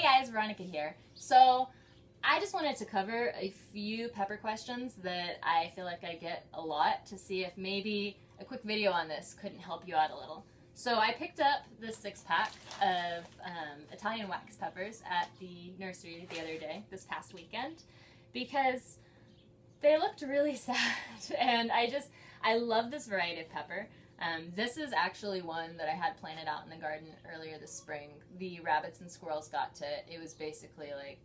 Hey guys, Veronica here. So I just wanted to cover a few pepper questions that I feel like I get a lot to see if maybe a quick video on this couldn't help you out a little. So I picked up this 6-pack of Italian wax peppers at the nursery the other day, this past weekend, because they looked really sad and I love this variety of pepper. This is actually one that I had planted out in the garden earlier this spring. The rabbits and squirrels got to it. It was basically like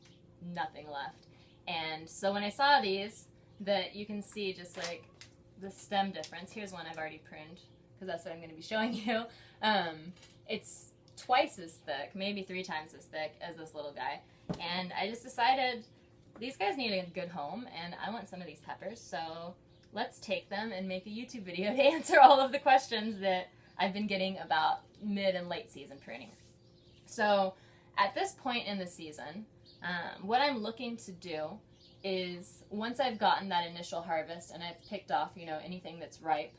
nothing left. And so when I saw these, that you can see just like the stem difference. Here's one I've already pruned because that's what I'm going to be showing you. It's twice as thick, maybe 3 times as thick as this little guy. And I just decided these guys need a good home and I want some of these peppers. So let's take them and make a YouTube video to answer all of the questions that I've been getting about mid and late season pruning. So at this point in the season, what I'm looking to do is once I've gotten that initial harvest and I've picked off, anything that's ripe,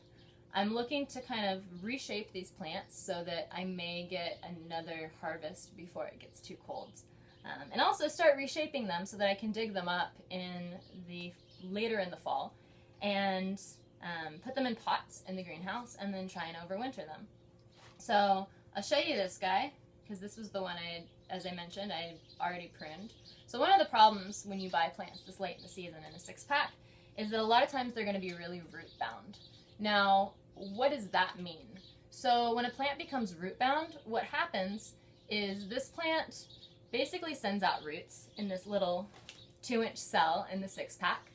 I'm looking to kind of reshape these plants so that I may get another harvest before it gets too cold. And also start reshaping them so that I can dig them up later in the fall and put them in pots in the greenhouse and then try and overwinter them. So I'll show you this guy because this was the one as I mentioned, I already pruned. So one of the problems when you buy plants this late in the season in a 6-pack is that a lot of times they're going to be really root bound. Now, what does that mean? So when a plant becomes root bound, what happens is this plant basically sends out roots in this little 2-inch cell in the 6-pack.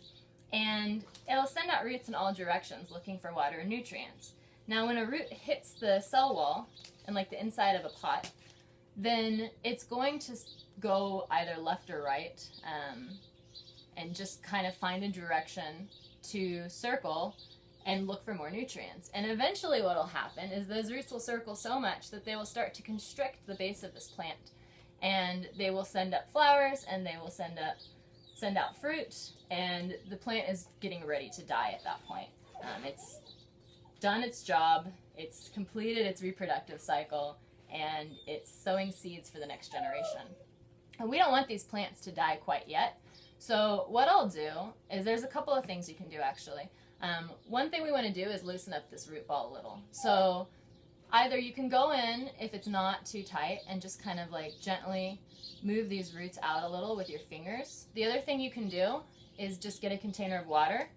And it'll send out roots in all directions looking for water and nutrients. Now when a root hits the cell wall and like the inside of a pot, then it's going to go either left or right and just kind of find a direction to circle and look for more nutrients. And eventually what will happen is those roots will circle so much that they will start to constrict the base of this plant. And they will send up flowers and they will send out fruit, and the plant is getting ready to die at that point. It's done its job, it's completed its reproductive cycle, and it's sowing seeds for the next generation. And we don't want these plants to die quite yet. So what I'll do is there's a couple of things you can do actually. One thing we want to do is loosen up this root ball a little. So either you can go in, if it's not too tight, and just kind of like gently move these roots out a little with your fingers. The other thing you can do is just get a container of water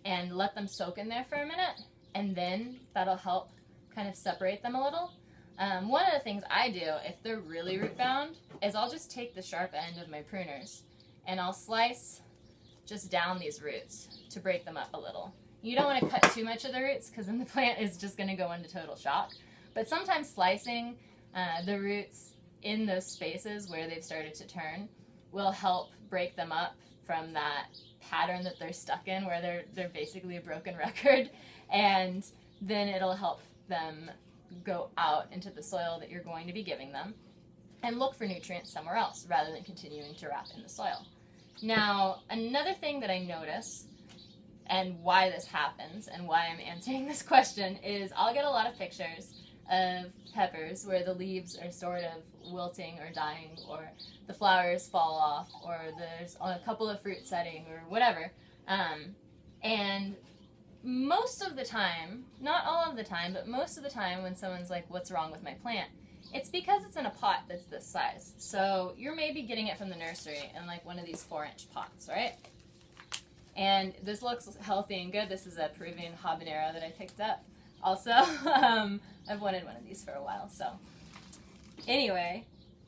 and let them soak in there for a minute, and then that'll help kind of separate them a little. One of the things I do, if they're really root bound, is I'll just take the sharp end of my pruners and I'll slice just down these roots to break them up a little. You don't want to cut too much of the roots because then the plant is just going to go into total shock. But sometimes slicing the roots in those spaces where they've started to turn will help break them up from that pattern that they're stuck in where they're basically a broken record, and then it'll help them go out into the soil that you're going to be giving them and look for nutrients somewhere else rather than continuing to wrap in the soil. Now, another thing that I notice and why this happens and why I'm answering this question is I'll get a lot of pictures of peppers where the leaves are sort of wilting or dying, or the flowers fall off, or there's a couple of fruit setting or whatever. And most of the time, not all of the time, but most of the time when someone's like, what's wrong with my plant? It's because it's in a pot that's this size. So you're maybe getting it from the nursery in like one of these 4-inch pots, right? And this looks healthy and good. This is a Peruvian habanero that I picked up. Also, I've wanted one of these for a while. So anyway,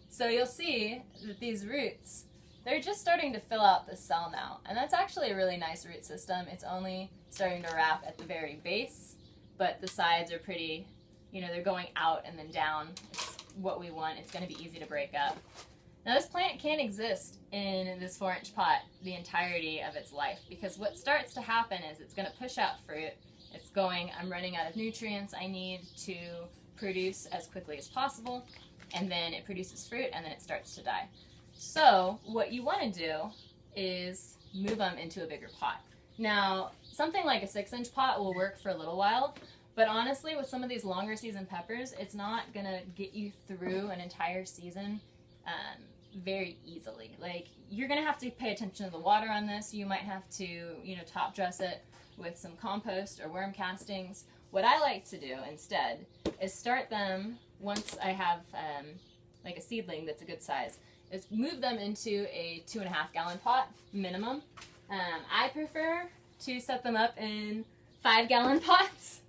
so you'll see that these roots, they're just starting to fill out the cell now. And that's actually a really nice root system. It's only starting to wrap at the very base, but the sides are pretty, they're going out and then down. It's what we want. It's going to be easy to break up. Now this plant can't exist in this 4-inch pot the entirety of its life, because what starts to happen is it's going to push out fruit. It's going, I'm running out of nutrients I need to produce as quickly as possible, and then it produces fruit and then it starts to die. So what you want to do is move them into a bigger pot. Now, something like a 6-inch pot will work for a little while, but honestly with some of these longer season peppers, it's not going to get you through an entire season very easily. Like, you're gonna have to pay attention to the water on this. You might have to, you know, top dress it with some compost or worm castings. What I like to do instead is start them once I have like a seedling that's a good size, is move them into a 2.5 gallon pot minimum. I prefer to set them up in 5 gallon pots,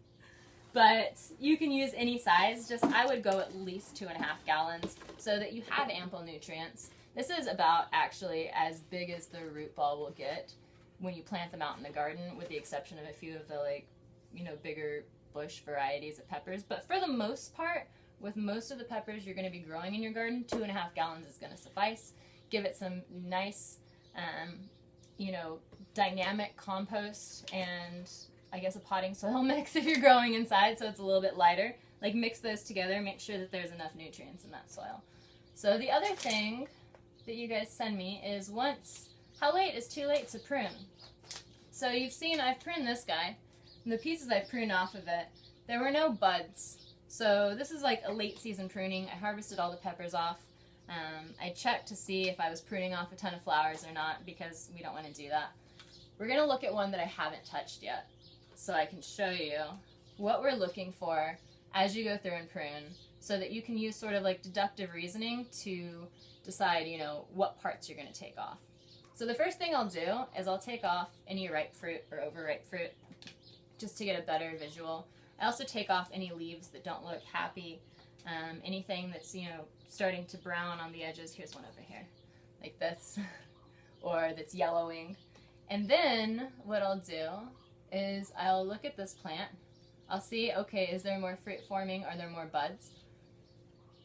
but you can use any size. Just I would go at least 2.5 gallons so that you have ample nutrients. This is about actually as big as the root ball will get when you plant them out in the garden, with the exception of a few of the, like, you know, bigger bush varieties of peppers. But for the most part, with most of the peppers you're going to be growing in your garden, 2.5 gallons is going to suffice. Give it some nice, you know, dynamic compost and I guess a potting soil mix if you're growing inside, so it's a little bit lighter. Like, mix those together, make sure that there's enough nutrients in that soil. So the other thing that you guys send me is how late is too late to prune? So you've seen I've pruned this guy, and the pieces I pruned off of it, there were no buds. So this is like a late season pruning. I harvested all the peppers off. I checked to see if I was pruning off a ton of flowers or not, because we don't want to do that. We're going to look at one that I haven't touched yet, so I can show you what we're looking for as you go through and prune, so that you can use sort of like deductive reasoning to decide, you know, what parts you're going to take off. So the first thing I'll do is I'll take off any ripe fruit or overripe fruit, just to get a better visual. I also take off any leaves that don't look happy, anything that's, you know, starting to brown on the edges. Here's one over here, like this, or that's yellowing. And then what I'll do is I'll look at this plant. I'll see, okay, is there more fruit forming? Are there more buds?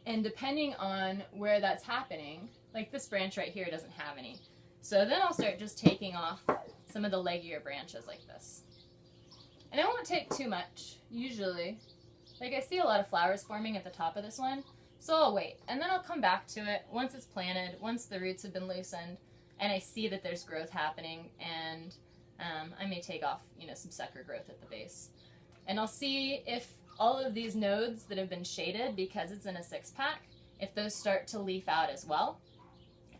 And depending on where that's happening, like this branch right here doesn't have any. So then I'll start just taking off some of the leggier branches like this. And I won't take too much, usually. Like, I see a lot of flowers forming at the top of this one, so I'll wait. And then I'll come back to it once it's planted, once the roots have been loosened, and I see that there's growth happening, and I may take off, you know, some sucker growth at the base. And I'll see if all of these nodes that have been shaded, because it's in a 6-pack, if those start to leaf out as well.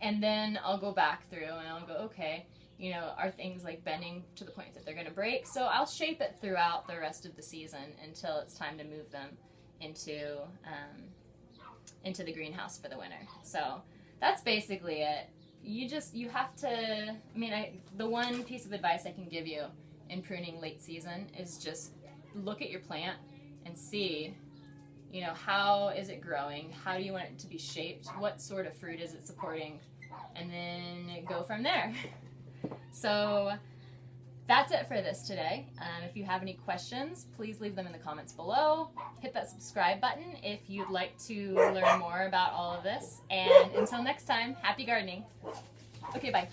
And then I'll go back through and I'll go, okay, you know, are things like bending to the point that they're going to break? So I'll shape it throughout the rest of the season until it's time to move them into the greenhouse for the winter. So that's basically it. You have to, I mean, the one piece of advice I can give you in pruning late season is just look at your plant and see, you know, how is it growing? How do you want it to be shaped? What sort of fruit is it supporting? And then go from there. So that's it for this today. If you have any questions, please leave them in the comments below. Hit that subscribe button if you'd like to learn more about all of this. And until next time, happy gardening. Okay, bye.